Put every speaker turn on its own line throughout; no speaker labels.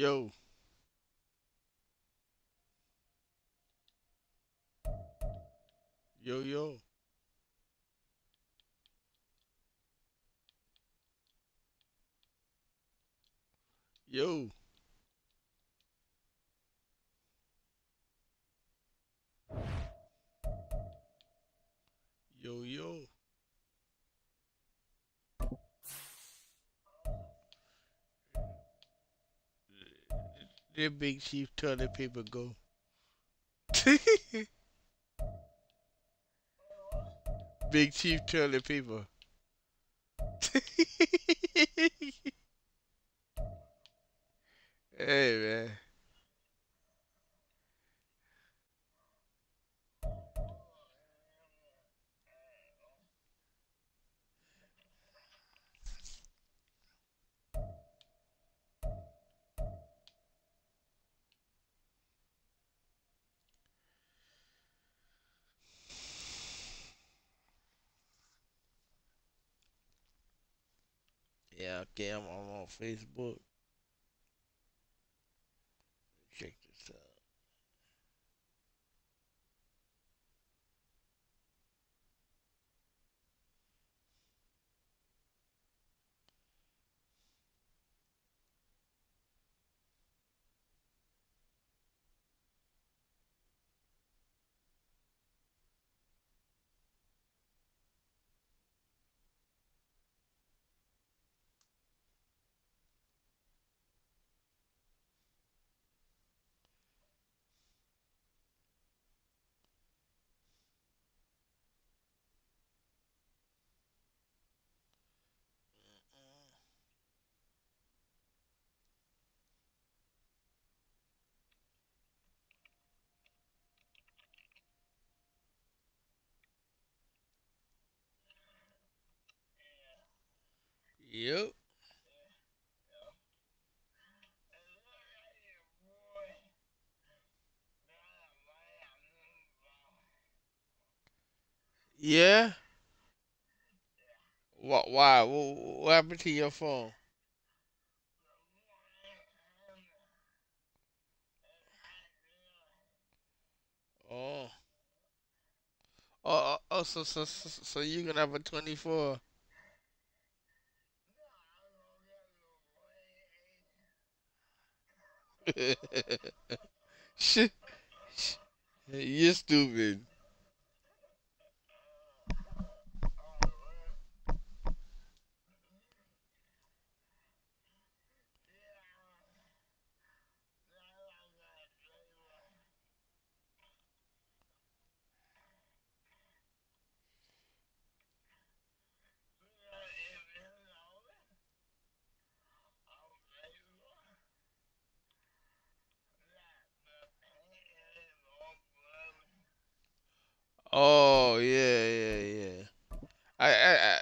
Yo, yo. Yo, yo. There Big Chief toilet paper go. Big Chief toilet paper. Hey man. Yeah, okay, I'm on Facebook. Check this out. Yep. Yeah. Why? What happened to your phone? Oh. So you gonna have a 24? Shit. You're stupid. Oh yeah. I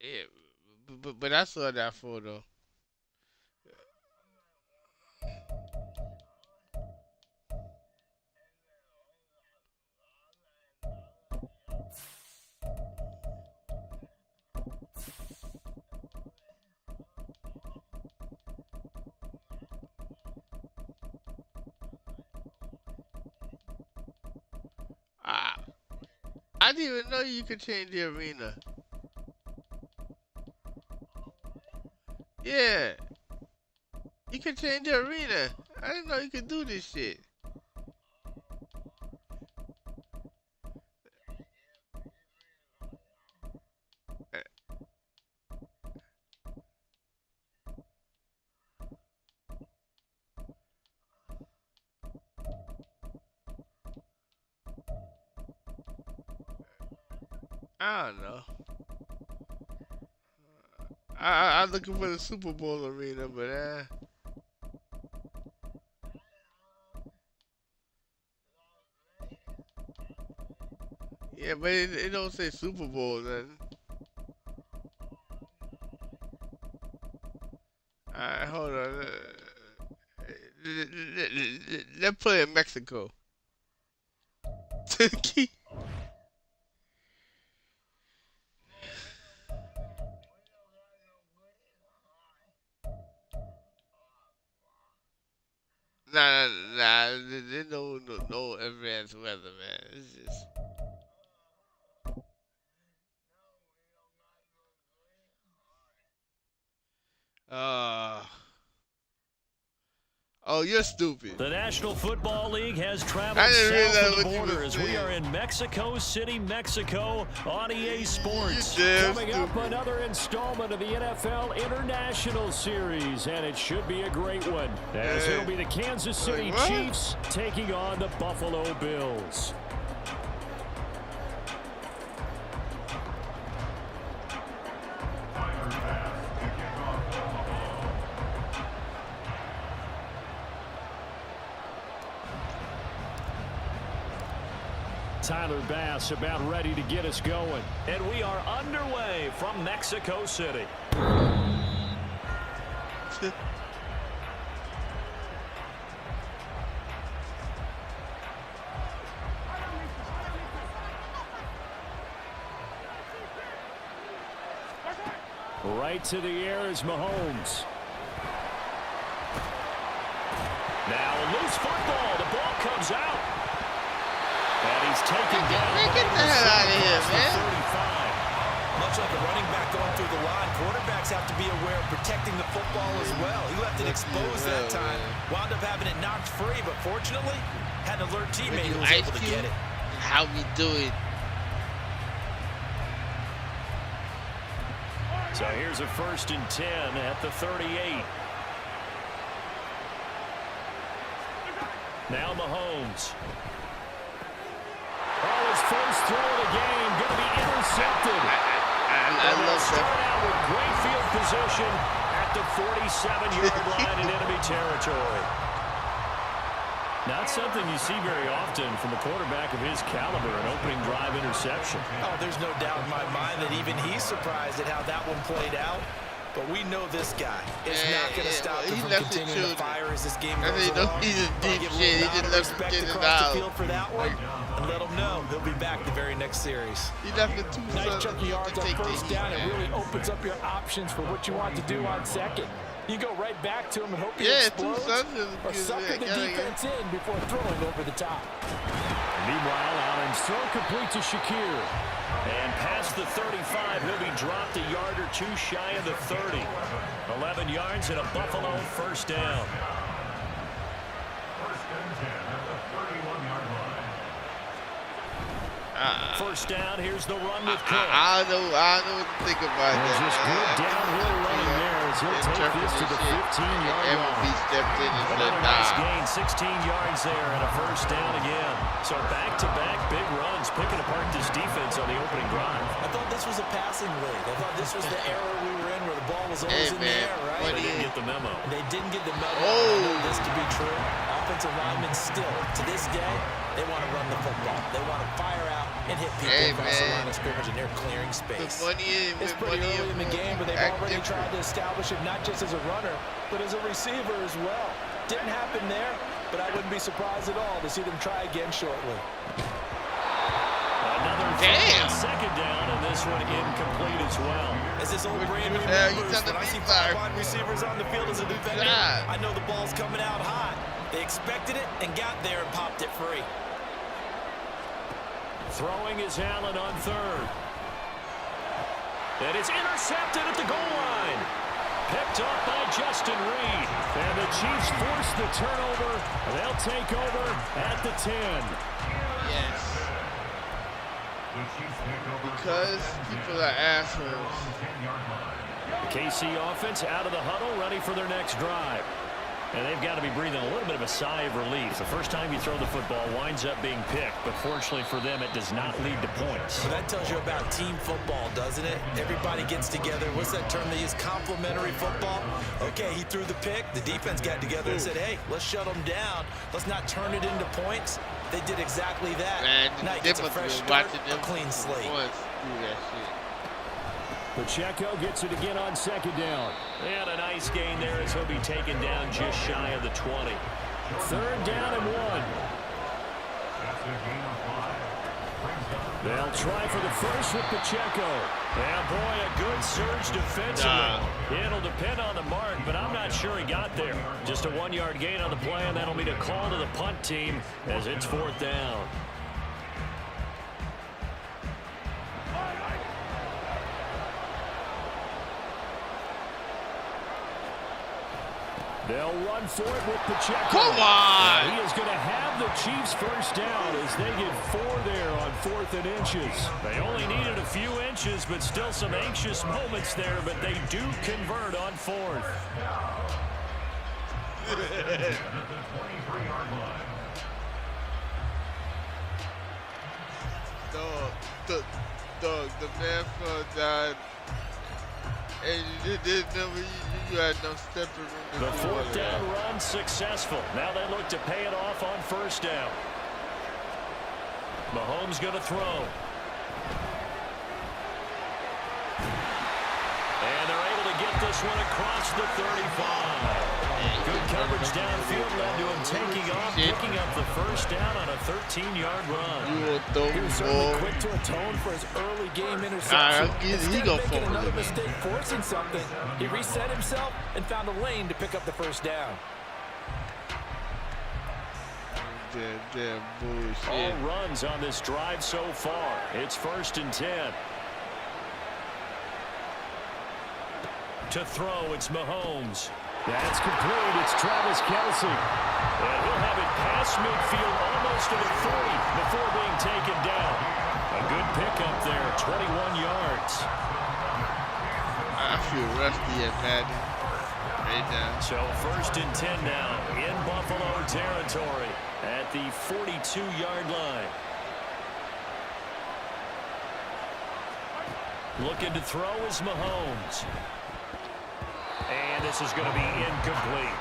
yeah, but I saw that photo. I I didn't even know you could change the arena. Yeah, you can change the arena. I didn't know you could do this shit. I don't know. I'm looking for the Super Bowl arena, but yeah, but it don't say Super Bowl then. Alright, hold on. Let's play in Mexico. Nah. There's no advanced weather, man. It's just. Uh. Oh, you're stupid.
The National Football League has traveled
I didn't
south of the
realize what you
border
were
as we
saying.
are in Mexico City, Mexico on EA Sports.
Coming up, another installment of the NFL International Series, and it should be a great one, as it'll be the Kansas City Chiefs taking on the Buffalo Bills. Tyler Bass about ready to get us going.
And we are underway from Mexico City.
Right to the air is Mahomes.
Now a loose football. The ball comes out. And he's taken down.
Man, get the hell out of here, man.
35.
Much like a running back going through the line, quarterbacks have to be aware of protecting the football as well. He left it exposed that time. Wound up having it knocked free, but fortunately, had an alert teammate who was able to get it.
How we do it.
So here's a 1st and 10 at the 38. Now Mahomes.
Oh, his first throw of the game going to be intercepted.
I love
Start
that.
out with great field position at the 47-yard line in enemy territory.
Not something you see very often from a quarterback of his caliber, an opening drive interception.
Oh, there's no doubt in my mind that even he's surprised at how that one played out. But we know this guy is not going to stop him from continuing to fire as this game goes along.
He's a deep shit. He just left him get it out.
The field for that one, and let him know he'll be back the very next series.
He left it too
Nice chunk of yards on first down. It really opens up your options for what you want to do on second. You go right back to him and hope he explodes, or sucker the defense in before throwing over the top.
Meanwhile, Allen's throw complete to Shakir.
And past the 35, he'll be dropped a yard or two shy of the 30. 11 yards and a Buffalo 1st down. First down, here's the run with Cook.
I don't know what to think about that.
Just good downhill running there as he'll take this to the 15-yard
MLB
line.
stepped in and said,
Another nice gain, 16 yards there, and a 1st down again. So back-to-back big runs, picking apart this defense on the opening drive.
I thought this was a passing league. I thought this was the era we were in where the ball was always in the air, right?
They didn't get the memo.
They didn't get the memo. I know this to be true. Offensive linemen still, to this day, they want to run the football. They want to fire out and hit people across the line of scrimmage, and they're clearing space.
It's pretty early in the game, but they've already tried to establish it not just as a runner, but as a receiver as well. Didn't happen there, but I wouldn't be surprised at all to see them try again shortly.
Another 2nd down, and this one incomplete as well.
As this old brain remembers, when I see 5 wide receivers on the field as a defender, I know the ball's coming out hot. They expected it and got there and popped it free.
Throwing is Allen on 3rd. And it's intercepted at the goal line. Picked off by Justin Reed. And the Chiefs force the turnover. And they'll take over at the 10.
Yes. Because people are assholes.
The KC offense out of the huddle, ready for their next drive. And they've got to be breathing a little bit of a sigh of relief. The first time you throw the football winds up being picked, but fortunately for them, it does not lead to points.
Well, that tells you about team football, doesn't it? Everybody gets together. What's that term they use? Complementary football? Okay, he threw the pick. The defense got together and said, hey, let's shut them down. Let's not turn it into points. They did exactly that.
Man,
now he gets a fresh start, a clean slate.
Pacheco gets it again on 2nd down.
And a nice gain there as he'll be taken down just shy of the 20.
3rd down and 1. They'll try for the first with Pacheco. Yeah, boy, a good surge defensively. It'll depend on the mark, but I'm not sure he got there. Just a 1-yard gain on the play, and that'll be a call to the punt team as it's 4th down. They'll run for it with Pacheco.
Come on!
He is going to have the Chiefs first down as they get 4 there on 4th and inches. They only needed a few inches, but still some anxious moments there, but they do convert on 4th.
The man died. And you didn't know you had no stepping room.
The 4th down run successful. Now they look to pay it off on 1st down. Mahomes going to throw. And they're able to get this one across the 35. Good coverage downfield led to him taking off, picking up the first down on a 13-yard run.
He was certainly quick to atone for his early game interception. Instead of making another mistake forcing something, he reset himself and found a lane to pick up the first down.
Damn bullshit.
All runs on this drive so far. It's 1st and 10. To throw, it's Mahomes. That's complete. It's Travis Kelce. And he'll have it past midfield almost to the 40 before being taken down. A good pickup there, 21 yards.
I feel rusty at Madden right now.
So 1st and 10 now in Buffalo territory at the 42-yard line. Looking to throw is Mahomes. And this is going to be incomplete.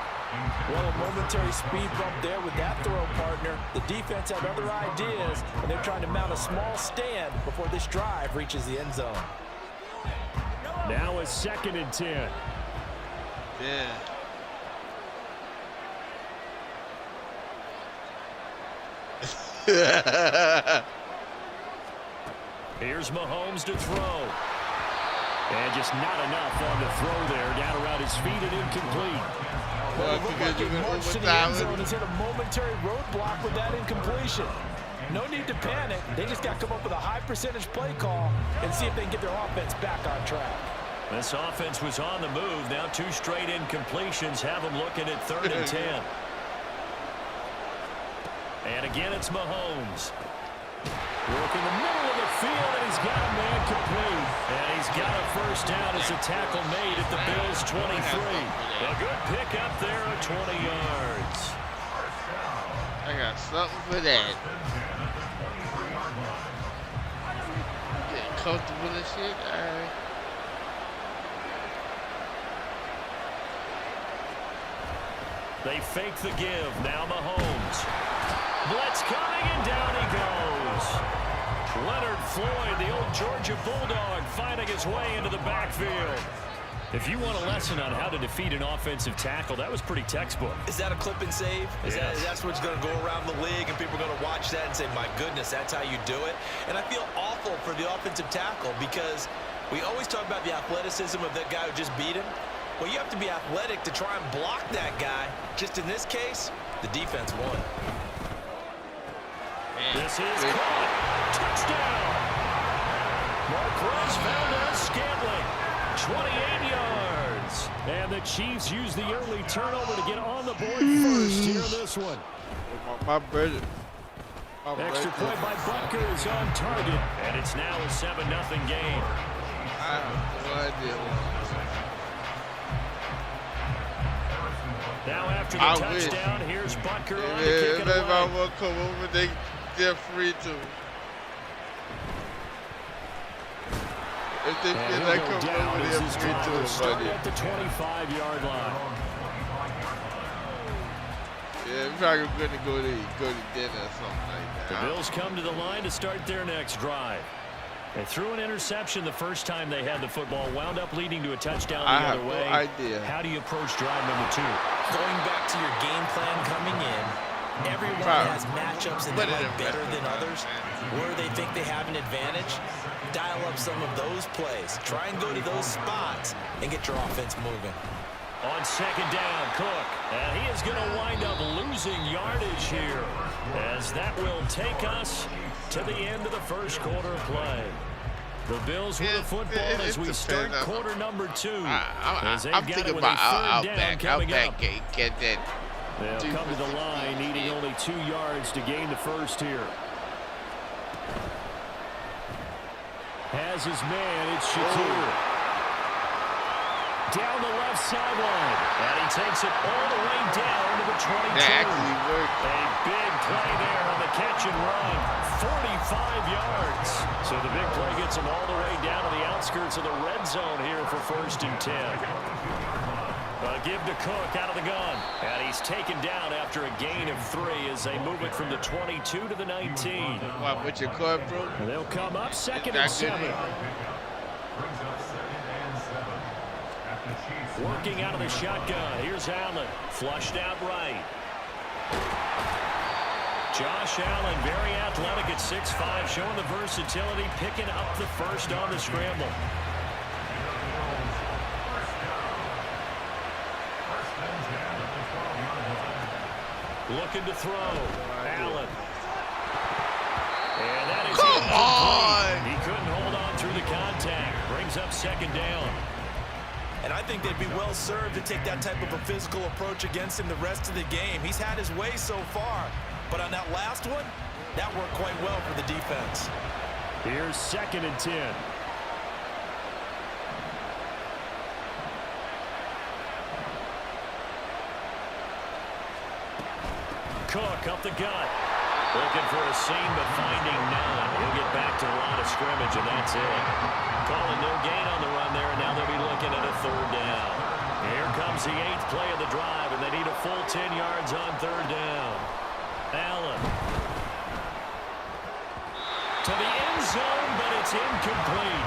Well, a momentary speed bump there with that throw, partner. The defense had other ideas, and they're trying to mount a small stand before this drive reaches the end zone.
Now a 2nd and 10.
Yeah.
Here's Mahomes to throw. And just not enough on the throw there. Down around his feet and incomplete.
Well, it looked like he marched to the end zone and has hit a momentary roadblock with that incompletion. No need to panic. They just got to come up with a high percentage play call and see if they can get their offense back on track.
This offense was on the move. Now 2 straight incompletions have them looking at 3rd and 10. And again, it's Mahomes. Look in the middle of the field, and he's got a man complete. And he's got a first down as a tackle made at the Bills' 23. A good pickup there at 20 yards.
I got something for that. Getting comfortable and shit. All right.
They fake the give. Now Mahomes. Blitz coming, and down he goes. Leonard Floyd, the old Georgia Bulldog, finding his way into the backfield. If you want a lesson on how to defeat an offensive tackle, that was pretty textbook.
Is that a clip and save? That's what's going to go around the league, and people are going to watch that and say, my goodness, that's how you do it? And I feel awful for the offensive tackle because we always talk about the athleticism of that guy who just beat him. Well, you have to be athletic to try and block that guy. Just in this case, the defense won.
This is caught. Touchdown. Marquez Valdez-Scantling, 28 yards. And the Chiefs use the early turnover to get on the board first here in this one.
My brother.
Extra point by Butker is on target. And it's now a 7-0 game.
I have no idea.
Now after the touchdown, here's Butker on to kick it away.
If I want to come over, they're free to. If they feel like come over, they're free to.
Start at the 25-yard line.
Yeah, I'm probably going to go to dinner or something like that.
The Bills come to the line to start their next drive. They threw an interception the first time they had the football, wound up leading to a touchdown the other way.
I have no idea.
How do you approach drive number 2?
Going back to your game plan coming in, everyone has matchups that they like better than others, where they think they have an advantage. Dial up some of those plays. Try and go to those spots and get your offense moving.
On second down, Cook. And he is going to wind up losing yardage here, as that will take us to the end of the first quarter of play. The Bills with the football as we start quarter number 2.
I'm thinking about Outback. Get that.
They'll come to the line, needing only 2 yards to gain the first here. Has his man, it's Shatir. Down the left sideline. And he takes it all the way down to the 22.
That actually worked.
A big play there on the catch and run. 45 yards. So the big play gets him all the way down to the outskirts of the red zone here for 1st and 10. Give to Cook out of the gun. And he's taken down after a gain of 3 as they move it from the 22 to the 19.
What, with your cord, bro?
They'll come up 2nd and 7. Working out of the shotgun. Here's Allen. Flushed out right. Josh Allen, very athletic at 6'5", showing the versatility, picking up the first on the scramble. Looking to throw. Allen. And that is
Come on!
He couldn't hold on through the contact. Brings up 2nd down.
And I think they'd be well served to take that type of a physical approach against him the rest of the game. He's had his way so far. But on that last one, that worked quite well for the defense.
Here's 2nd and 10. Cook up the gut. Looking for a seam, but finding none. He'll get back to the line of scrimmage, and that's it. Calling no gain on the run there, and now they'll be looking at a 3rd down. Here comes the 8th play of the drive, and they need a full 10 yards on 3rd down. Allen. To the end zone, but it's incomplete.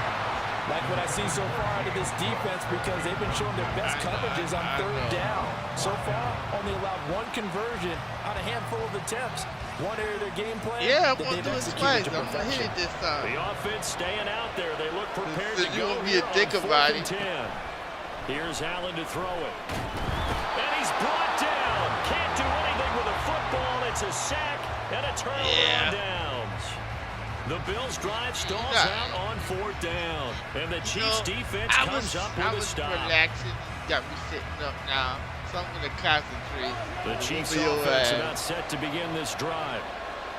Like what I see so far out of this defense, because they've been showing their best coverages on 3rd down. So far, only allowed 1 conversion on a handful of attempts. One area of their game plan
Yeah, I'm
that
going to
they've
do his
executed
plays.
to
I'm going to hit
perfection.
it this time.
The offense staying out there. They look prepared to
You
go
won't be a dick
on
about
4th
it.
and 10. Here's Allen to throw it. And he's brought down. Can't do anything with a football. It's a sack and a turnover on downs. The Bills' drive stalls out on 4th down. And the Chiefs' defense comes up with a stop.
Relaxing. You got me sitting up now. So I'm going to concentrate.
The Chiefs' offense about set to begin this drive.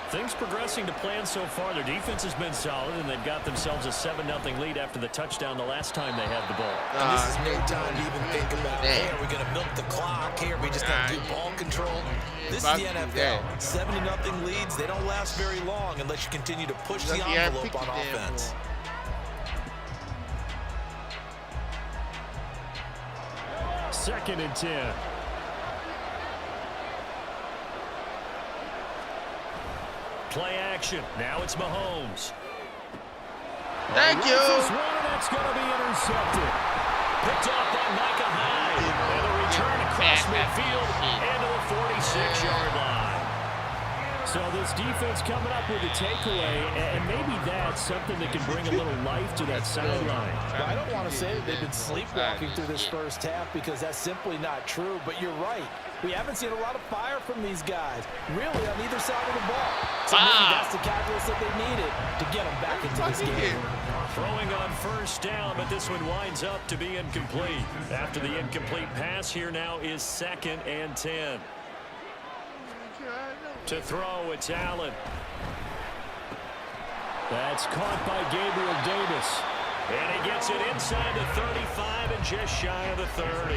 Things progressing to plan so far. Their defense has been solid, and they've got themselves a 7-0 lead after the touchdown the last time they had the ball.
And this is no time to even think about, hey, are we going to milk the clock? Hey, are we just going to do ball control? This is the NFL. 7-0 leads, they don't last very long unless you continue to push the envelope on offense.
Second and 10. Play action. Now it's Mahomes.
Thank you.
That's going to be intercepted. Picked off by Micah Hyde. And a return across midfield into the 46-yard line. So this defense coming up with a takeaway, and maybe that's something that can bring a little life to that sideline.
Well, I don't want to say that they've been sleepwalking through this first half, because that's simply not true. But you're right. We haven't seen a lot of fire from these guys, really, on either side of the ball. So maybe that's the catalyst that they needed to get them back into this game.
Throwing on 1st down, but this one winds up to be incomplete. After the incomplete pass, here now is 2nd and 10. To throw, it's Allen. That's caught by Gabriel Davis. And he gets it inside the 35 and just shy of the 30.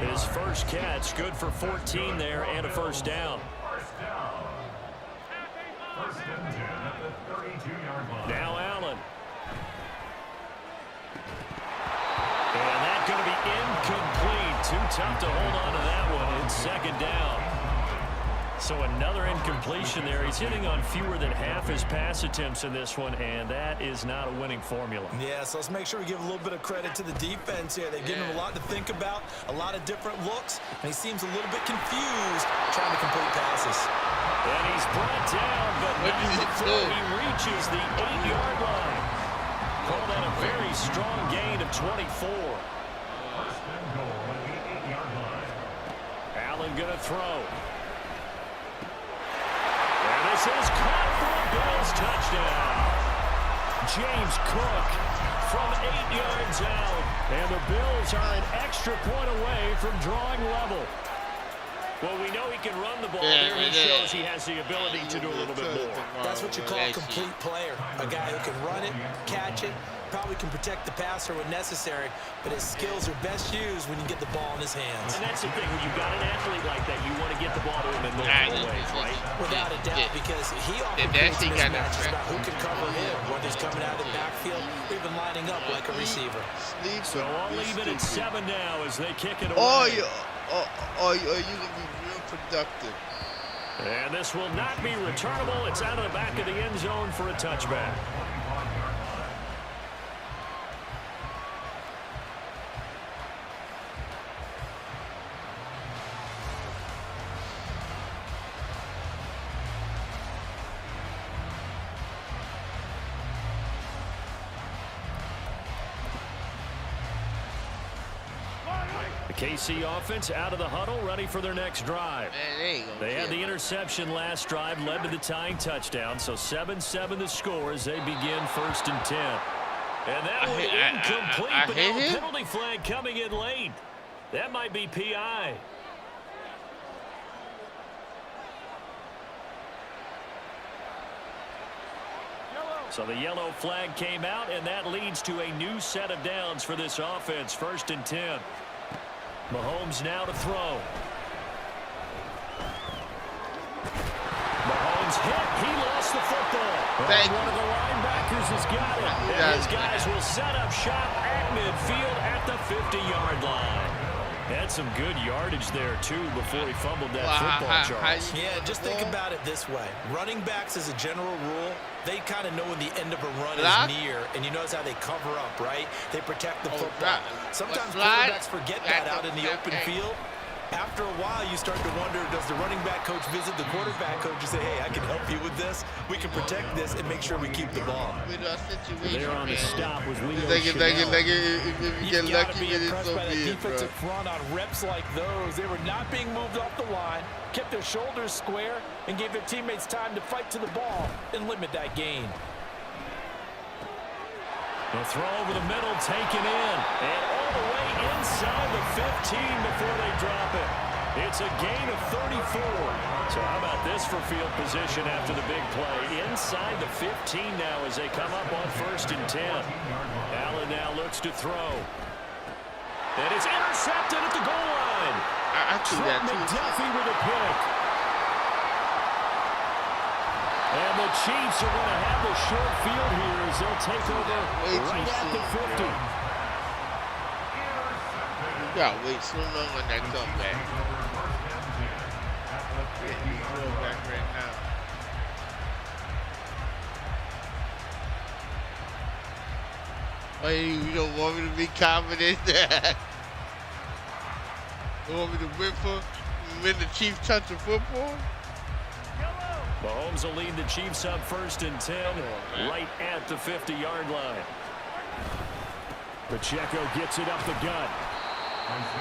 His first catch, good for 14 there and a 1st down. Now Allen. And that's going to be incomplete. Too tough to hold on to that one. It's 2nd down.
So another incompletion there. He's hitting on fewer than half his pass attempts in this one, and that is not a winning formula.
Yeah, so let's make sure we give a little bit of credit to the defense here. They've given him a lot to think about, a lot of different looks, and he seems a little bit confused trying to complete passes.
And he's brought down, but not before he reaches the 8-yard line. Call that a very strong gain of 24. Allen going to throw. This is caught for a Bills touchdown. James Cook from 8 yards out. And the Bills are an extra point away from drawing level. Well, we know he can run the ball. There he shows he has the ability to do a little bit more.
That's what you call a complete player. A guy who can run it, catch it, probably can protect the passer when necessary, but his skills are best used when you get the ball in his hands.
And that's the thing. When you've got an athlete like that, you want to get the ball to him in multiple ways, right?
Without a doubt, because he often creates mismatches about who can cover him, whether he's coming out of the backfield or even lining up like a receiver.
So I'll leave it at 7 now as they kick it away.
Or you can be real productive.
And this will not be returnable. It's out of the back of the end zone for a touchback. The KC offense out of the huddle, ready for their next drive. They had the interception last drive, led to the tying touchdown, so 7-7 the score as they begin 1st and 10. And that one incomplete, but no penalty flag coming in late. That might be PI. So the yellow flag came out, and that leads to a new set of downs for this offense, 1st and 10. Mahomes now to throw. Mahomes hit. He lost the football. One of the linebackers has got it. And his guys will set up shop at midfield at the 50-yard line. Had some good yardage there, too, before he fumbled that football, Charles.
Yeah, just think about it this way. Running backs, as a general rule, they kind of know when the end of a run is near, and you notice how they cover up, right? They protect the football. Sometimes quarterbacks forget that out in the open field. After a while, you start to wonder, does the running back coach visit the quarterback coach and say, hey, I can help you with this. We can protect this and make sure we keep the ball.
There on the stop was Leo
if you get lucky with it, so
by the
be it,
defensive front on reps like those. They were not being moved off the line, kept their shoulders square, and gave their teammates time to fight to the ball and limit that gain.
The throw over the middle, taken in, and all the way inside the 15 before they drop it. It's a gain of 34. So how about this for field position after the big play? Inside the 15 now as they come up on 1st and 10. Allen now looks to throw. And it's intercepted at the goal line.
I think that too.
McDuffie with a pick. And the Chiefs are going to have the short field here as they'll take over right at the 50.
You got to wait so long on that comeback. Back right now. Why you don't want me to be confident? You want me to win the Chiefs touch the football?
Mahomes will lead the Chiefs up 1st and 10, right at the 50-yard line. Pacheco gets it up the gut.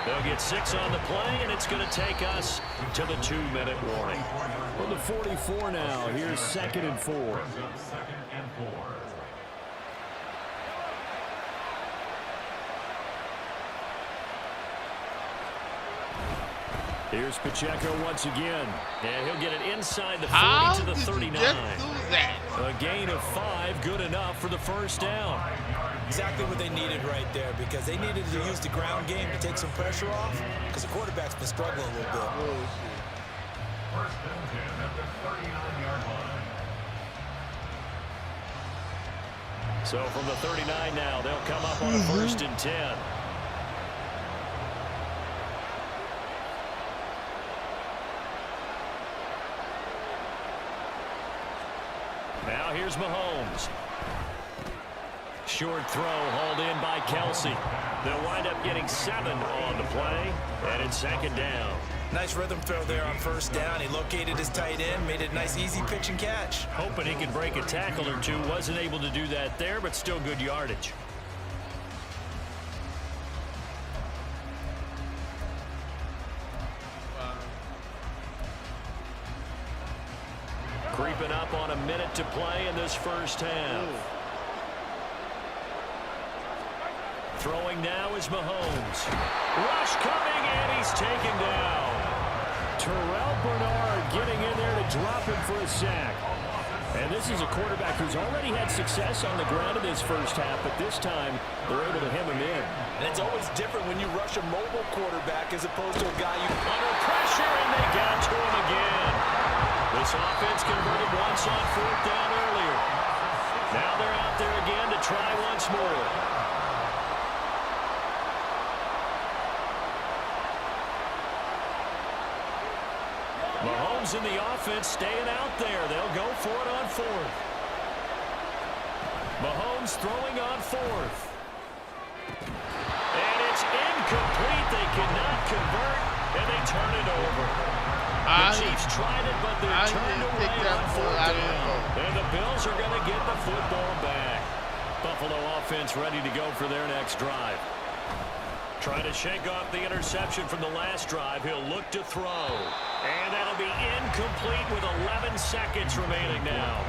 They'll get 6 on the play, and it's going to take us to the 2-minute warning. From the 44 now, here's 2nd and 4. Here's Pacheco once again, and he'll get it inside the 40 to the 39. A gain of 5, good enough for the 1st down.
Exactly what they needed right there, because they needed to use the ground game to take some pressure off, because the quarterback's been struggling a little bit.
So from the 39 now, they'll come up on a 1st and 10. Now here's Mahomes. Short throw hauled in by Kelsey. They'll wind up getting 7 on the play, and it's 2nd down.
Nice rhythm throw there on 1st down. He located his tight end, made it a nice easy pitch and catch.
Hoping he could break a tackle or two. Wasn't able to do that there, but still good yardage. Creeping up on a minute to play in this first half. Throwing now is Mahomes. Rush coming, and he's taken down. Terrell Bernard getting in there to drop him for a sack. And this is a quarterback who's already had success on the ground in this first half, but this time they're able to hem him in.
And it's always different when you rush a mobile quarterback as opposed to a guy you...
Under pressure, and they got to him again. This offense converted once on 4th down earlier. Now they're out there again to try once more. Mahomes in the offense staying out there. They'll go for it on 4th. Mahomes throwing on 4th. And it's incomplete. They cannot convert, and they turn it over. The Chiefs tried it, but they're turned away on 4th down. And the Bills are going to get the football back. Buffalo offense ready to go for their next drive. Trying to shake off the interception from the last drive. He'll look to throw. And that'll be incomplete with 11 seconds remaining now.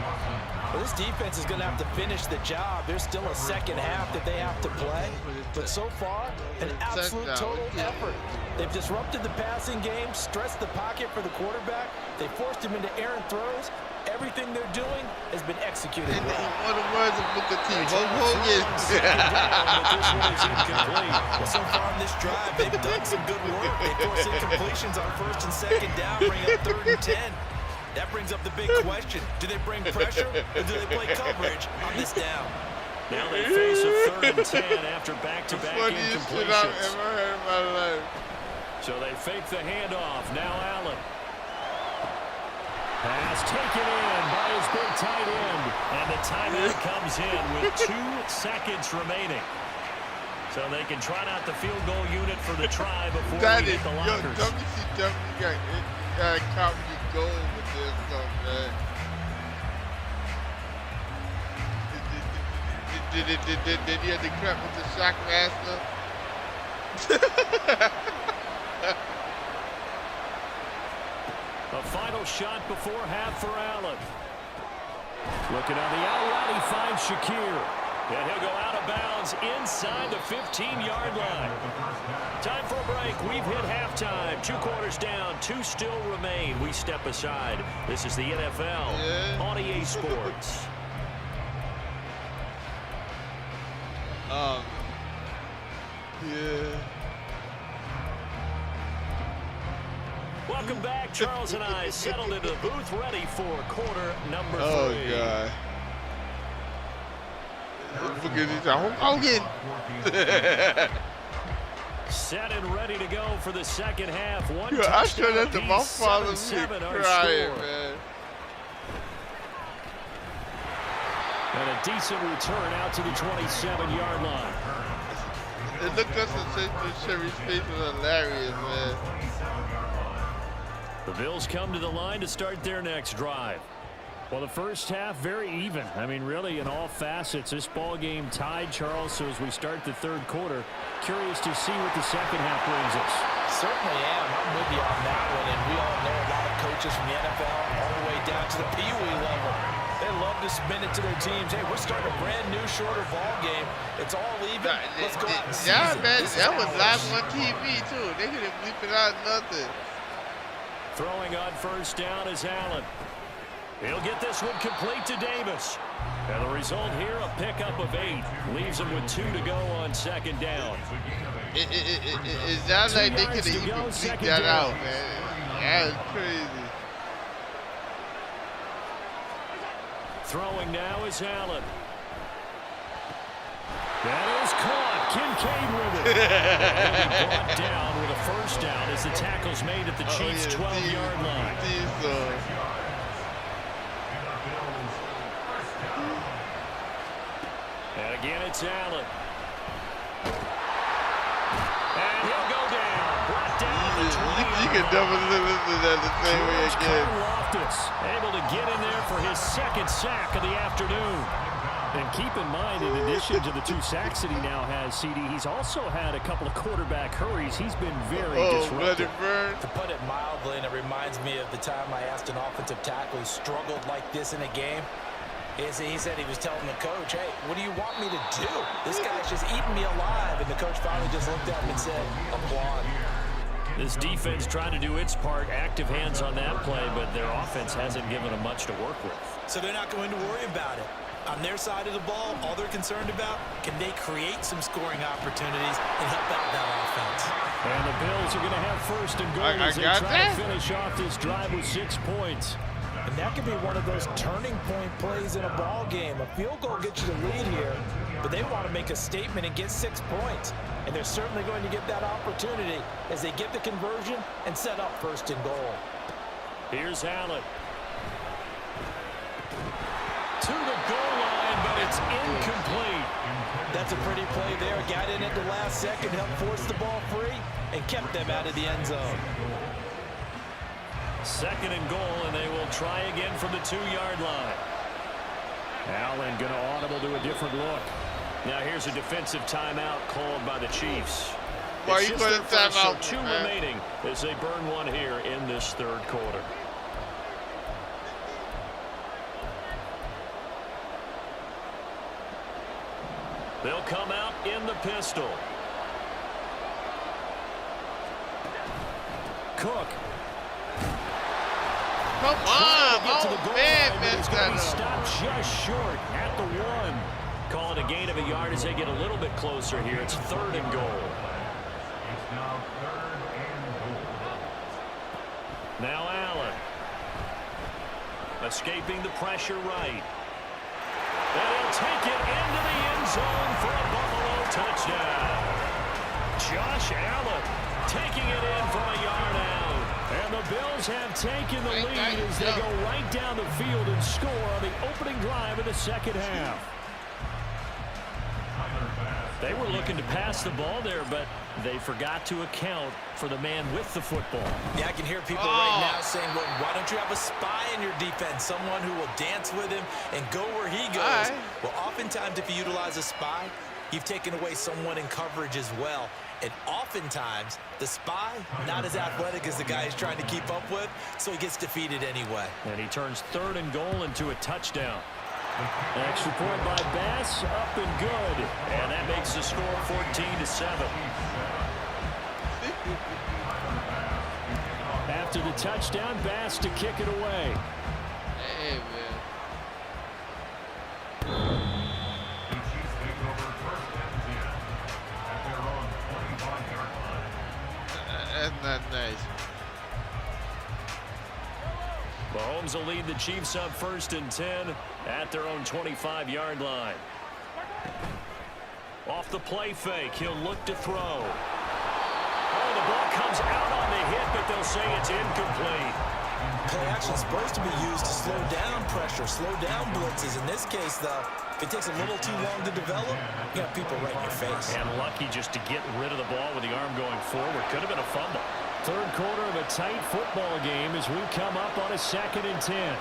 Well, this defense is going to have to finish the job. There's still a second half that they have to play. But so far, an absolute total effort. They've disrupted the passing game, stressed the pocket for the quarterback. They forced him into errant throws. Everything they're doing has been executed well.
One of the words of Booker T. Hogan.
Well, so far in this drive, they've done some good work. They force incompletions on 1st and 2nd down, bring up 3rd and 10. That brings up the big question. Do they bring pressure or do they play coverage on this down?
Now they face a 3rd and 10 after back-to-back incompletions.
I've ever heard in my life.
So they fake the handoff. Now Allen. Pass taken in by his big tight end. And the timeout comes in with 2 seconds remaining. So they can try out the field goal unit for the try before we hit the lockers.
WCW got comedy gold with this stuff, man. Did you have the crap with the Shockmaster?
A final shot before half for Allen. Looking on the outright, he finds Shakir. And he'll go out of bounds inside the 15-yard line. Time for a break. We've hit halftime. 2 quarters down. 2 still remain. We step aside. This is the NFL on EA Sports. Welcome back. Charles and I settled into the booth, ready for quarter number 3.
Oh, God. Hogan.
Set and ready to go for the second half. One
I showed that to my
apiece,
father.
7-7 our
Crying,
score.
man.
And a decent return out to the 27-yard line.
It looked us and Sherry's face was hilarious, man.
The Bills come to the line to start their next drive. Well, the first half, very even. I mean, really, in all facets, this ball game tied, Charles. So as we start the 3rd quarter, curious to see what the second half brings us.
Certainly am. I'm with you on that one. And we all know a lot of coaches from the NFL all the way down to the Pee Wee level. They love to spin it to their teams. Hey, we're starting a brand new, shorter ball game. It's all even. Let's go out and seize it.
Man, that was live on TV, too. They couldn't bleep it out nothing.
Throwing on 1st down is Allen. He'll get this one complete to Davis. And the result here, a pickup of 8. Leaves him with 2 to go on 2nd down.
It's not like they could have even bleeped that out, man. That was crazy.
Throwing now is Allen. That is caught. Kincaid with it. And he'll be brought down with a 1st down as the tackle's made at the Chiefs' 12-yard line.
It's Allen. And he'll go down. Brought down at the 20.
You can double listen that the same way again.
Loftus able to get in there for his second sack of the afternoon.
And keep in mind, in addition to the 2 sacks that he now has, CD, he's also had a couple of quarterback hurries. He's been very disruptive.
To put it mildly, and it reminds me of the time I asked an offensive tackle who struggled like this in a game. He said he was telling the coach, hey, what do you want me to do? This guy's just eating me alive. And the coach finally just looked at him and said, applaud.
This defense trying to do its part, active hands on that play, but their offense hasn't given them much to work with.
So they're not going to worry about it. On their side of the ball, all they're concerned about, can they create some scoring opportunities and help out that offense?
And the Bills are going to have first and goal as they try to finish off this drive with 6 points.
And that could be one of those turning point plays in a ball game. A field goal gets you the lead here, but they want to make a statement and get 6 points. And they're certainly going to get that opportunity as they get the conversion and set up first and goal.
Here's Allen. To the goal line, but it's incomplete.
That's a pretty play there. Got in at the last second, helped force the ball free, and kept them out of the end zone.
Second and goal, and they will try again from the 2-yard line.
Allen going to audible to a different look.
Now here's a defensive timeout called by the Chiefs.
Why
It's
you
just
put
their
a
first, so
timeout,
2
man?
remaining as they burn one here in this third quarter. They'll come out in the pistol.
Cook.
Come on,
To the
oh
goal
man,
line, but
man,
he's going to be stopped just short at the 1.
Call it a gain of a yard as they get a little bit closer here. It's third and goal. Now Allen. Escaping the pressure right. And he'll take it into the end zone for a Buffalo touchdown. Josh Allen taking it in from a yard out.
And the Bills have taken the lead as they go right down the field and score on the opening drive of the second half.
They were looking to pass the ball there, but they forgot to account for the man with the football.
Yeah, I can hear people right now saying, well, why don't you have a spy in your defense, someone who will dance with him and go where he goes? Well, oftentimes if you utilize a spy, you've taken away someone in coverage as well. And oftentimes, the spy, not as athletic as the guy he's trying to keep up with, so he gets defeated anyway.
And he turns third and goal into a touchdown.
Extra point by Bass, up and good.
And that makes the score 14-7.
After the touchdown, Bass to kick it away.
Hey, man. That's not nice.
Mahomes will lead the Chiefs up first and 10 at their own 25-yard line. Off the play fake, he'll look to throw. Oh, the ball comes out on the hit, but they'll say it's incomplete.
Play action is supposed to be used to slow down pressure, slow down blitzes. In this case, though, if it takes a little too long to develop, you got people right in your face.
And lucky just to get rid of the ball with the arm going forward. Could have been a fumble.
Third quarter of a tight football game as we come up on a 2nd and 10.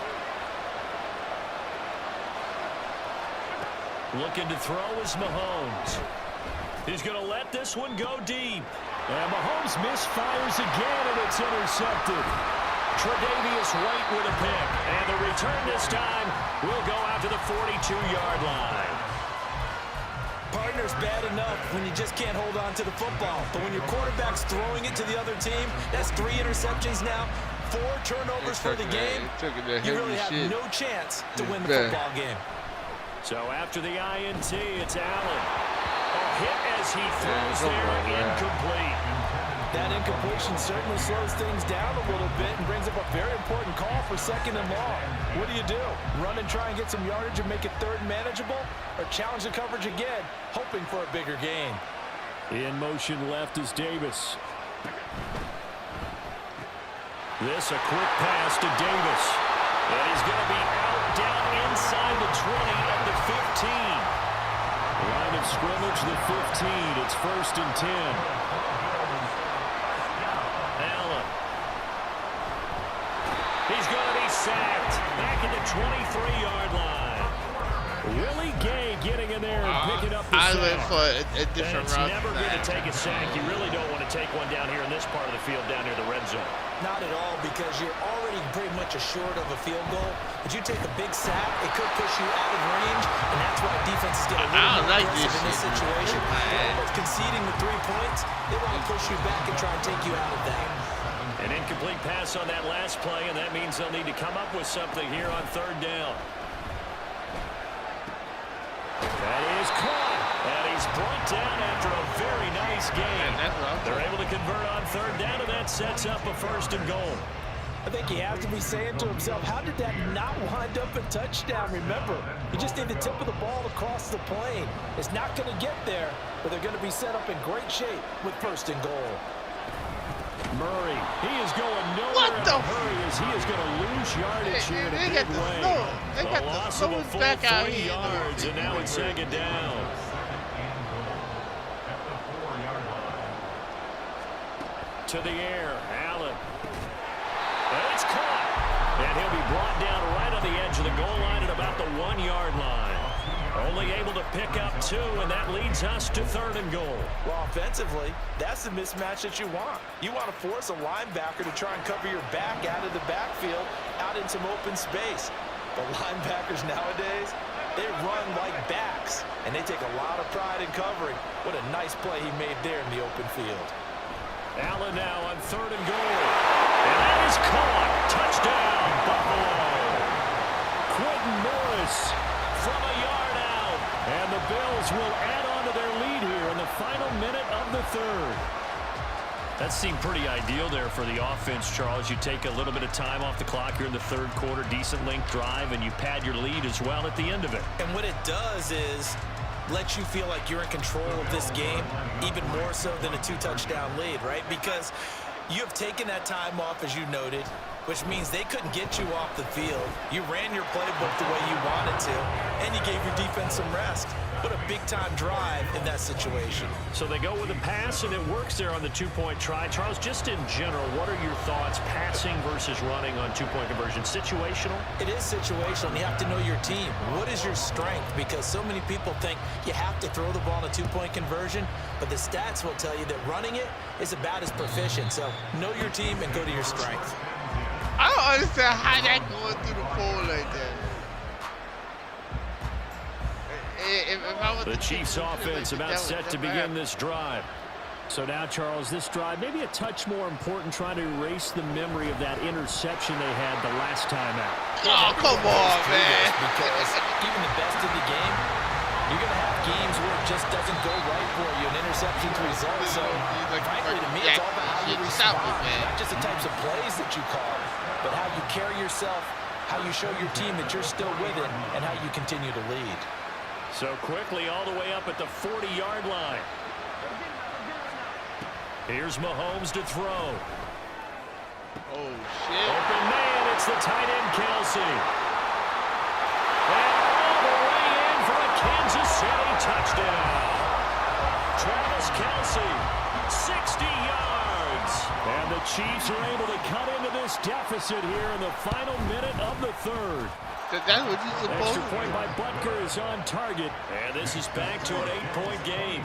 Looking to throw is Mahomes. He's going to let this one go deep.
And Mahomes misfires again, and it's intercepted.
Tre'Davious White with a pick. And the return this time will go out to the 42-yard line.
Partner's bad enough when you just can't hold on to the football. But when your quarterback's throwing it to the other team, that's 3 interceptions now, 4 turnovers for the game. You really have no chance to win the football game.
So after the INT, it's Allen. A hit as he throws there, incomplete.
That incompletion certainly slows things down a little bit and brings up a very important call for 2nd and long. What do? Run and try and get some yardage and make it 3rd and manageable? Or challenge the coverage again, hoping for a bigger gain?
In motion left is Davis.
This a quick pass to Davis. And he's going to be out down inside the 20 at the 15. Line of scrimmage, the 15. It's 1st and 10. Allen. He's going to be sacked. Back at the 23-yard line. Willie Gay getting in there and picking up the sack.
I went for a different route.
It's never good to take a sack. You really don't want to take one down here in this part of the field, down near the red zone.
Not at all, because you're already pretty much assured of a field goal. But you take a big sack, it could push you out of range, and that's why defenses get a little more aggressive in this situation. They're almost conceding the 3 points. They want to push you back and try and take you out of that.
An incomplete pass on that last play, and that means they'll need to come up with something here on 3rd down. That is caught, and he's brought down after a very nice game. They're able to convert on 3rd down, and that sets up a 1st and goal.
I think he has to be saying to himself, how did that not wind up a touchdown? Remember, you just need the tip of the ball across the plane. It's not going to get there, but they're going to be set up in great shape with 1st and goal.
Murray, he is going nowhere in a hurry as he is going to lose yardage here in a big way.
The
loss of a full 3 yards, and now it's 2nd down. To the air, Allen. And it's caught. And he'll be brought down right on the edge of the goal line at about the 1-yard line. Only able to pick up 2, and that leads us to 3rd and goal.
Well, offensively, that's the mismatch that you want. You want to force a linebacker to try and cover your back out of the backfield, out in some open space. But linebackers nowadays, they run like backs, and they take a lot of pride in covering. What a nice play he made there in the open field.
Allen now on 3rd and goal. And that is caught. Touchdown, Buffalo. Quentin Morris from a yard out. And the Bills will add on to their lead here in the final minute of the 3rd. That seemed pretty ideal there for the offense, Charles. You take a little bit of time off the clock here in the 3rd quarter, decent length drive, and you pad your lead as well at the end of it.
And what it does is let you feel like you're in control of this game, even more so than a 2-touchdown lead, right? Because you have taken that time off, as you noted, which means they couldn't get you off the field. You ran your playbook the way you wanted to, and you gave your defense some rest. What a big-time drive in that situation.
So they go with a pass, and it works there on the 2-point try. Charles, just in general, what are your thoughts, passing versus running on 2-point conversion? Situational?
It is situational, and you have to know your team. What is your strength? Because so many people think you have to throw the ball in a 2-point conversion, but the stats will tell you that running it is about as proficient. So know your team and go to your strength.
I don't understand how that going through the pole like that.
The Chiefs offense about set to begin this drive. So now, Charles, this drive maybe a touch more important, trying to erase the memory of that interception they had the last time out.
Oh, come on, man.
Because even the best of the game, you're going to have games where it just doesn't go right for you, and interceptions result. So, frankly, to me, it's all about how you respond. Not just the types of plays that you call, but how you carry yourself, how you show your team that you're still with it, and how you continue to lead.
So quickly all the way up at the 40-yard line. Here's Mahomes to throw.
Oh, shit.
Open man, it's the tight end, Kelsey. And all the way in for a Kansas City touchdown. Travis Kelsey, 60 yards. And the Chiefs are able to cut into this deficit here in the final minute of the 3rd.
That's what you're supposed to do.
Extra point by Butker is on target. And this is back to an 8-point game.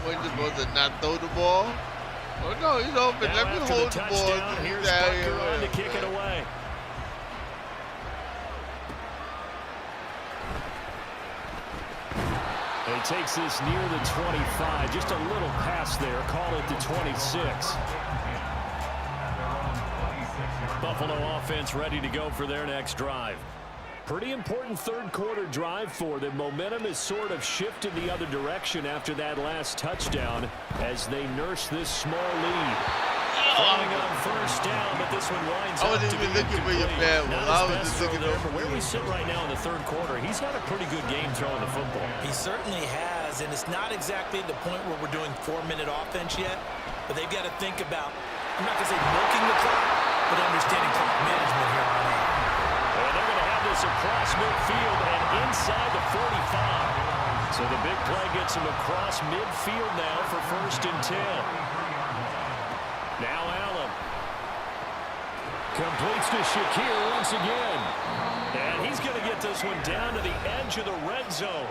What, you supposed to not throw the ball? Oh, no, he's open.
Now
Let me
after
hold
the
the ball.
touchdown, here's Butker on to kick it away. He takes this near the 25. Just a little pass there. Call it the 26. Buffalo offense ready to go for their next drive. Pretty important 3rd quarter drive for them. Momentum has sort of shifted the other direction after that last touchdown as they nurse this small lead. Throwing on 1st down, but this one winds up to be incomplete.
I wasn't even looking for your bad one. I was just looking
for where we sit right now in the 3rd quarter. He's had a pretty good game throwing the football.
He certainly has, and it's not exactly the point where we're doing 4-minute offense yet, but they've got to think about, I'm not going to say milking the clock, but understanding clock management here on out.
And they're going to have this across midfield and inside the 45. So the big play gets him across midfield now for 1st and 10. Now Allen. Completes to Shakir once again. And he's going to get this one down to the edge of the red zone.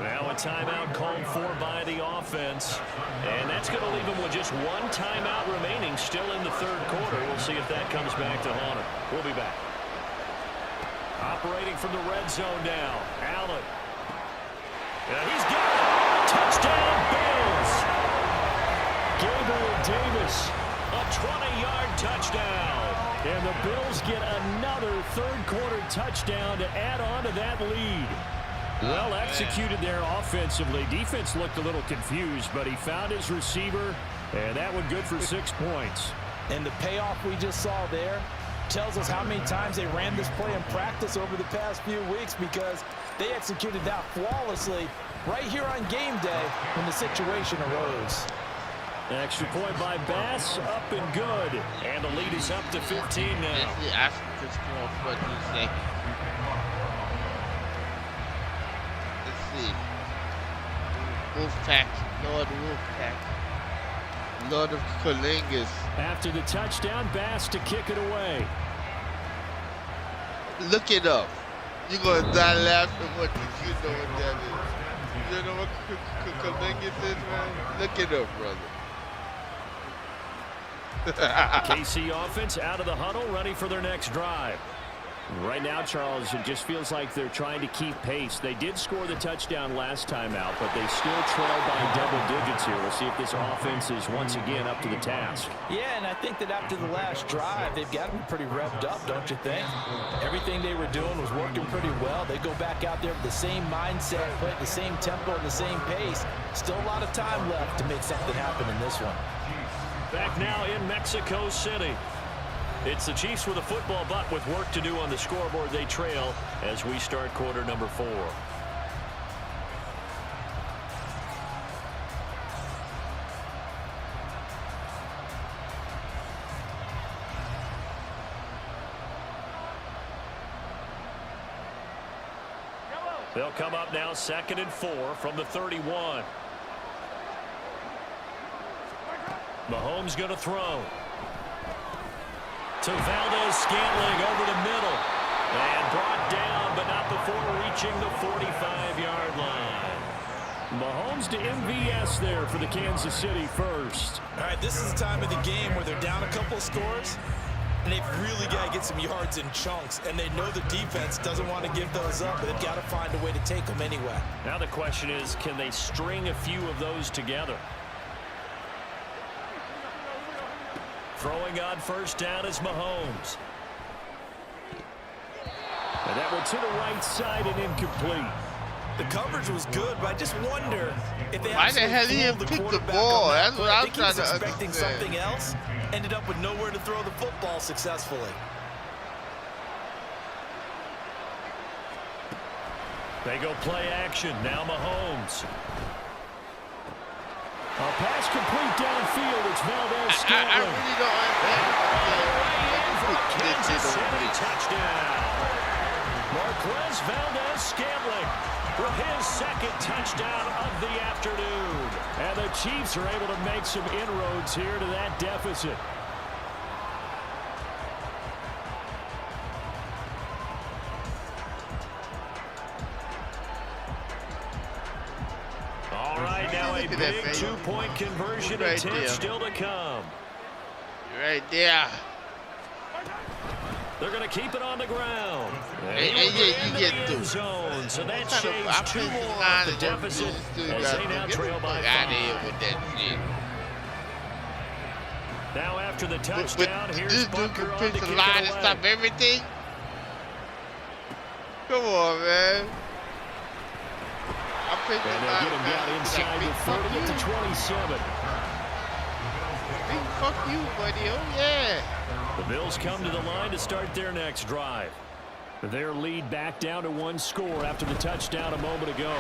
Now a timeout called for by the offense. And that's going to leave him with just one timeout remaining still in the 3rd quarter. We'll see if that comes back to haunt him. We'll be back. Operating from the red zone now. Allen. And he's got it. Touchdown, Bills. Gabriel Davis. A 20-yard touchdown. And the Bills get another 3rd quarter touchdown to add on to that lead. Well executed there offensively. Defense looked a little confused, but he found his receiver, and that one good for 6 points.
And the payoff we just saw there tells us how many times they ran this play in practice over the past few weeks, because they executed that flawlessly right here on game day when the situation arose.
Extra point by Bass, up and good. And the lead is up to 15 now.
Let's see. Wolfpack, Lord Wolfpack. Lord of Colingus.
After the touchdown, Bass to kick it away.
Look it up. You're going to die laughing what you know what that is. You know what Colingus is, man? Look it up, brother.
KC offense out of the huddle, ready for their next drive. Right now, Charles, it just feels like they're trying to keep pace. They did score the touchdown last time out, but they still trail by double digits here. We'll see if this offense is once again up to the task.
Yeah, and I think that after the last drive, they've got to be pretty revved up, don't you think? Everything they were doing was working pretty well. They go back out there with the same mindset, play at the same tempo, and the same pace. Still a lot of time left to make something happen in this one.
Back now in Mexico City. It's the Chiefs with a football, but with work to do on the scoreboard. They trail as we start quarter number 4. They'll come up now 2nd and 4 from the 31. Mahomes going to throw. To Valdez-Scantling over the middle. And brought down, but not before reaching the 45-yard line. Mahomes to MVS there for the Kansas City first.
All right, this is the time of the game where they're down a couple of scores, and they've really got to get some yards in chunks, and they know the defense doesn't want to give those up, but they've got to find a way to take them anyway.
Now the question is, can they string a few of those together? Throwing on first down is Mahomes. And that one to the right side and incomplete.
The coverage was good, but I just wonder if they
why the hell he didn't pick the ball? That's what I'm trying to understand.
Expecting something else, ended up with nowhere to throw the football successfully.
They go play action. Now Mahomes. A pass complete downfield. It's Valdez-Scantling.
I really don't understand.
Kansas City touchdown. Marquez Valdez-Scantling with his 2nd touchdown of the afternoon. And the Chiefs are able to make some inroads here to that deficit. All right, now a big 2-point conversion attempt still to come.
Right there.
They're going to keep it on the ground.
Hey, you get through.
Zone, so that shaves 2 more off the deficit as they now trail by 5.
With that shit.
Now after the touchdown, here's Bunker on to kick it
line
away.
and stop everything. Come on, man.
And they'll get him down inside the 30 to 27.
Big fuck you, buddy. Oh, yeah.
The Bills come to the line to start their next drive. Their lead back down to 1 score after the touchdown a moment ago.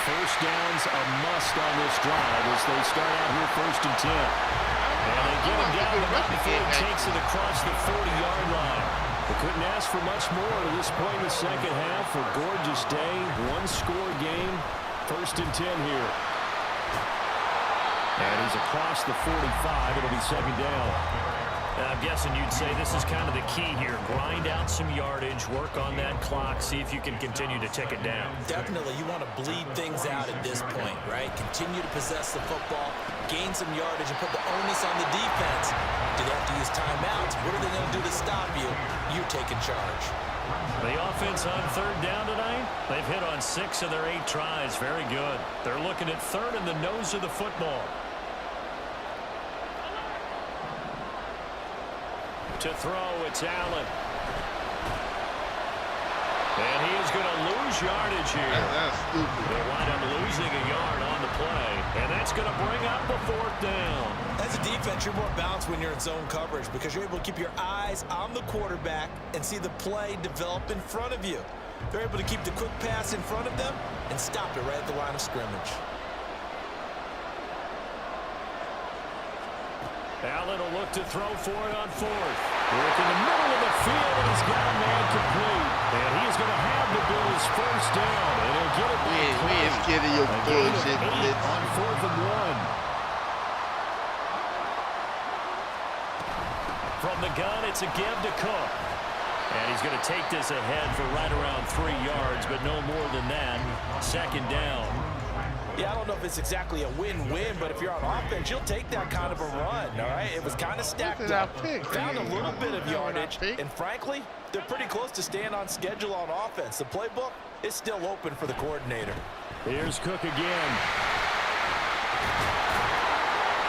First down's a must on this drive as they start out here 1st and 10. And they get him down the run before he takes it across the 40-yard line. They couldn't ask for much more to this point in the second half. A gorgeous day, 1-score game. First and 10 here. And he's across the 45. It'll be second down.
I'm guessing you'd say this is kind of the key here. Grind out some yardage, work on that clock, see if you can continue to tick it down.
Definitely, you want to bleed things out at this point, right? Continue to possess the football, gain some yardage, and put the onus on the defense. Do they have to use timeouts? What are they going to do to stop you? You're taking charge.
The offense on third down tonight, they've hit on 6 of their 8 tries. Very good. They're looking at third in the nose of the football. To throw, it's Allen. And he is going to lose yardage here.
That's stupid.
They wind up losing a yard on the play. And that's going to bring up the 4th down.
As a defense, you're more balanced when you're in zone coverage because you're able to keep your eyes on the quarterback and see the play develop in front of you. They're able to keep the quick pass in front of them and stop it right at the line of scrimmage.
Allen will look to throw for it on 4th. Work in the middle of the field, and he's got a man complete. And he is going to have the Bills first down. And he'll get it back.
We ain't scared of your bullshit blitz.
On 4th and 1.
From the gun, it's a give to Cook. And he's going to take this ahead for right around 3 yards, but no more than that. Second down.
Yeah, I don't know if it's exactly a win-win, but if you're on offense, you'll take that kind of a run, all right? It was kind of stacked up. Found a little bit of yardage, and frankly, they're pretty close to staying on schedule on offense. The playbook is still open for the coordinator.
Here's Cook again.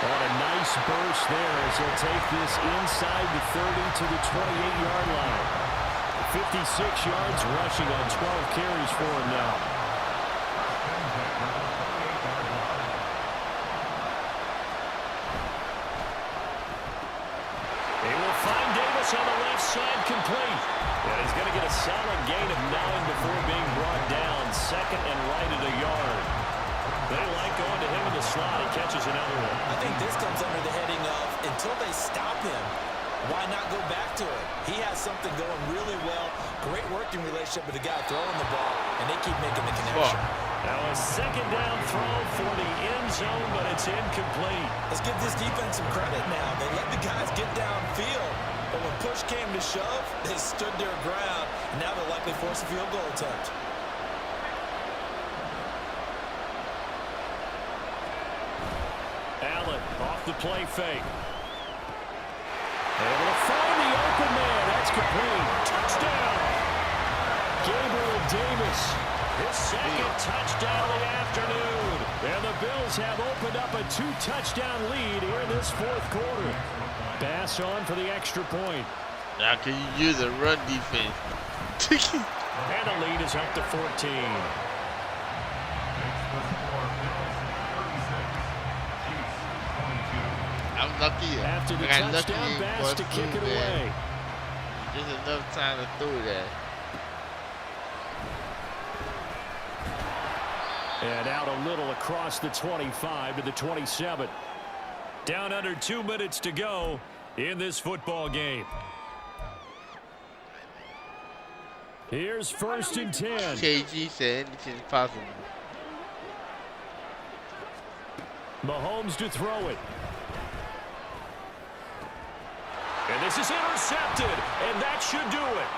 On a nice burst there as he'll take this inside the 30 to the 28-yard line. 56 yards rushing on 12 carries for him now.
On the left side, complete. And he's going to get a solid gain of 9 before being brought down. Second and right at a yard. They like going to him in the slot. He catches another one.
I think this comes under the heading of until they stop him, why not go back to it? He has something going really well. Great working relationship with the guy throwing the ball, and they keep making the connection.
Now a second down throw for the end zone, but it's incomplete.
Let's give this defense some credit now. They let the guys get downfield. But when push came to shove, they stood their ground. And now they'll likely force a field goal attempt.
Allen off the play fake. Able to find the open man. That's complete. Touchdown. Gabriel Davis.
His second touchdown of the afternoon.
And the Bills have opened up a 2-touchdown lead here in this 4th quarter. Bass on for the extra point.
Now can you use a run defense?
And the lead is up to 14.
I'm lucky.
After the
I got
touchdown,
lucky
Bass to kick it away.
Just enough time to throw that.
And out a little across the 25 to the 27.
Down under 2 minutes to go in this football game.
Here's first and 10.
KG said anything's possible.
Mahomes to throw it.
And this is intercepted, and that should do it.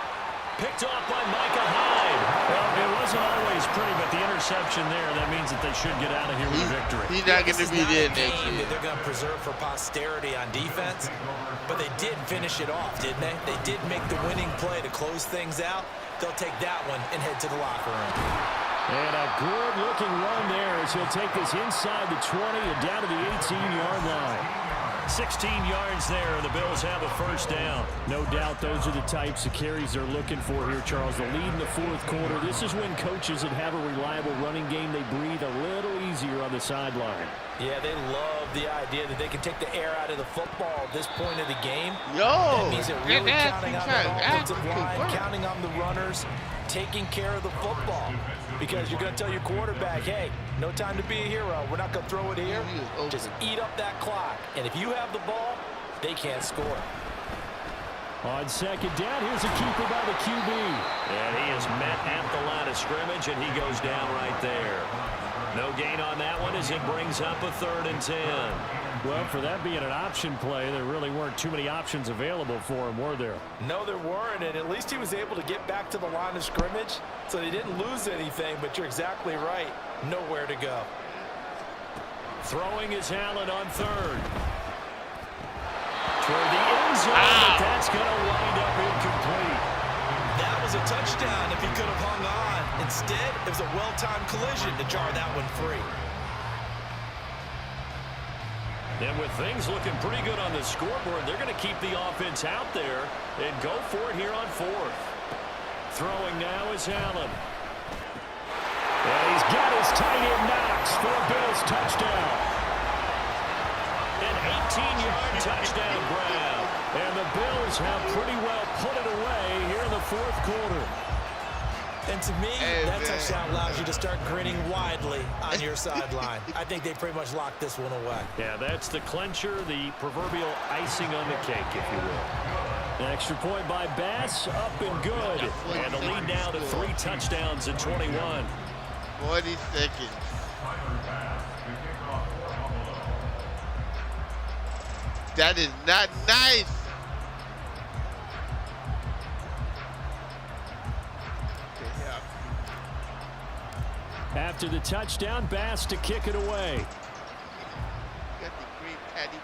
Picked off by Micah Hyde. Well, it wasn't always pretty, but the interception there, that means that they should get out of here with a victory.
He's not going to be there next year.
They're going to preserve for posterity on defense, but they did finish it off, didn't they? They did make the winning play to close things out. They'll take that one and head to the locker room.
And a good-looking run there as he'll take this inside the 20 and down to the 18-yard line.
16 yards there, and the Bills have a first down.
No doubt those are the types of carries they're looking for here, Charles. The lead in the 4th quarter. This is when coaches that have a reliable running game, they breathe a little easier on the sideline.
Yeah, they love the idea that they can take the air out of the football at this point of the game.
Yo,
that means they're really counting on the offensive line, counting on the runners, taking care of the football. Because you're going to tell your quarterback, hey, no time to be a hero. We're not going to throw it here. Just eat up that clock. And if you have the ball, they can't score.
On second down, here's a keeper by the QB.
And he is met at the line of scrimmage, and he goes down right there.
No gain on that one as it brings up a 3rd and 10.
Well, for that being an option play, there really weren't too many options available for him, were there?
No, there weren't, and at least he was able to get back to the line of scrimmage, so they didn't lose anything, but you're exactly right. Nowhere to go.
Throwing is Allen on 3rd. Toward the end zone, but that's going to wind up incomplete.
That was a touchdown if he could have hung on. Instead, it was a well-timed collision to jar that one free.
And with things looking pretty good on the scoreboard, they're going to keep the offense out there and go for it here on 4th. Throwing now is Allen. And he's got his tight end Knox for a Bills touchdown. An 18-yard touchdown grab. And the Bills have pretty well put it away here in the 4th quarter.
And to me, that touchdown allows you to start grinning widely on your sideline. I think they pretty much locked this one away.
Yeah, that's the clincher, the proverbial icing on the cake, if you will. An extra point by Bass, up and good. And the lead now to 3 touchdowns in 21.
40 seconds. That is not nice.
After the touchdown, Bass to kick it away.
Got the green patty.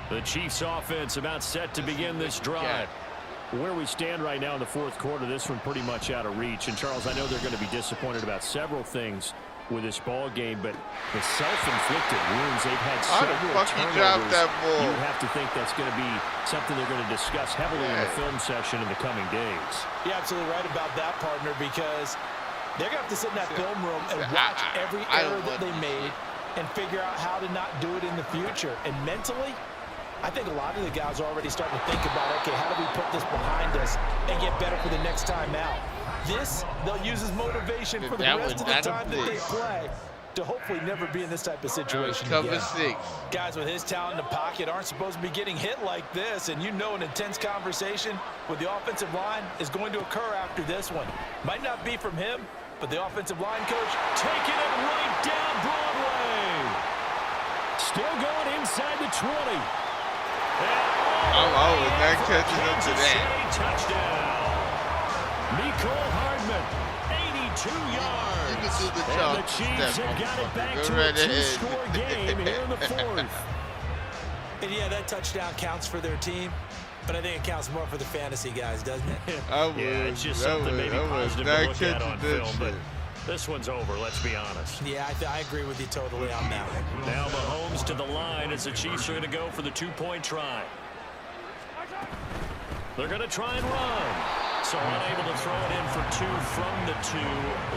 The Chiefs offense about set to begin this drive.
Where we stand right now in the 4th quarter, this one pretty much out of reach. And, Charles, I know they're going to be disappointed about several things with this ball game, but the self-inflicted wounds, they've had several turnovers. You have to think that's going to be something they're going to discuss heavily in the film session in the coming days.
You're absolutely right about that, partner, because they're going to have to sit in that film room and watch every error that they made and figure out how to not do it in the future. And mentally, I think a lot of the guys are already starting to think about, okay, how do we put this behind us and get better for the next time out? This, they'll use as motivation for the rest of the time that they play to hopefully never be in this type of situation
Cover
again.
6.
Guys with his talent in the pocket aren't supposed to be getting hit like this, and you know an intense conversation with the offensive line is going to occur after this one. Might not be from him, but the offensive line coach
taking it right down Broadway. Still going inside the 20.
Oh, not catching up to that.
Touchdown. Nicole Hardman, 82 yards. And the Chiefs have got it back to a 2-score game here in the 4th.
And yeah, that touchdown counts for their team, but I think it counts more for the fantasy guys, doesn't it?
Yeah, it's just something maybe positive to look at on film, but this one's over, let's be honest.
Yeah, I agree with you totally on that one.
Now Mahomes to the line as the Chiefs are going to go for the 2-point try. They're going to try and run. So unable to throw it in for 2 from the 2.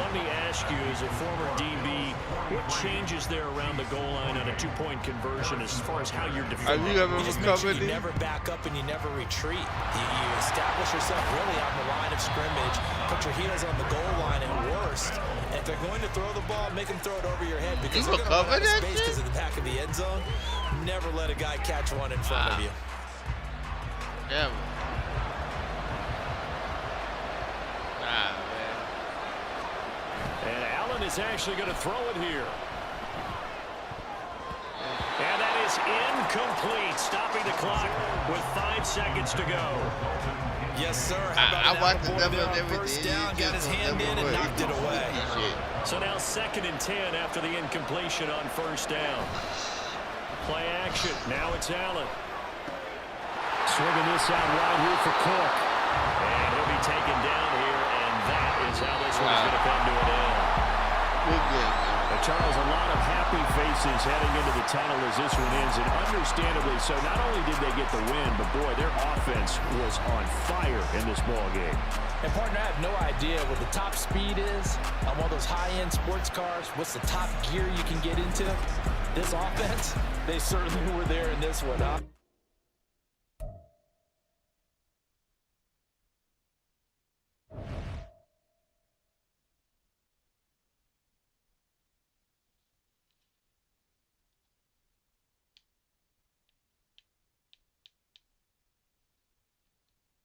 Let me ask you, as a former DB, what changes there around the goal line on a 2-point conversion as far as how you're defending?
Have you ever
just make sure you never back up and you never retreat. You establish yourself really on the line of scrimmage, put your heels on the goal line at worst. And if they're going to throw the ball, make them throw it over your head because they're going to run out of space because of the back of the end zone. Never let a guy catch one in front of you.
Yeah.
And Allen is actually going to throw it here. And that is incomplete, stopping the clock with 5 seconds to go.
Yes, sir.
I watched the number and everything.
First down, got his hand in and knocked it away.
So now 2nd and 10 after the incompletion on 1st down. Play action. Now it's Allen.
Swinging this out wide here for Cook.
And he'll be taken down here, and that is how this one's going to come to an end.
Good game.
Charles, a lot of happy faces heading into the tunnel as this one ends, and understandably so. Not only did they get the win, but boy, their offense was on fire in this ball game.
And partner, I have no idea what the top speed is on one of those high-end sports cars. What's the top gear you can get into? This offense, they certainly were there in this one, huh?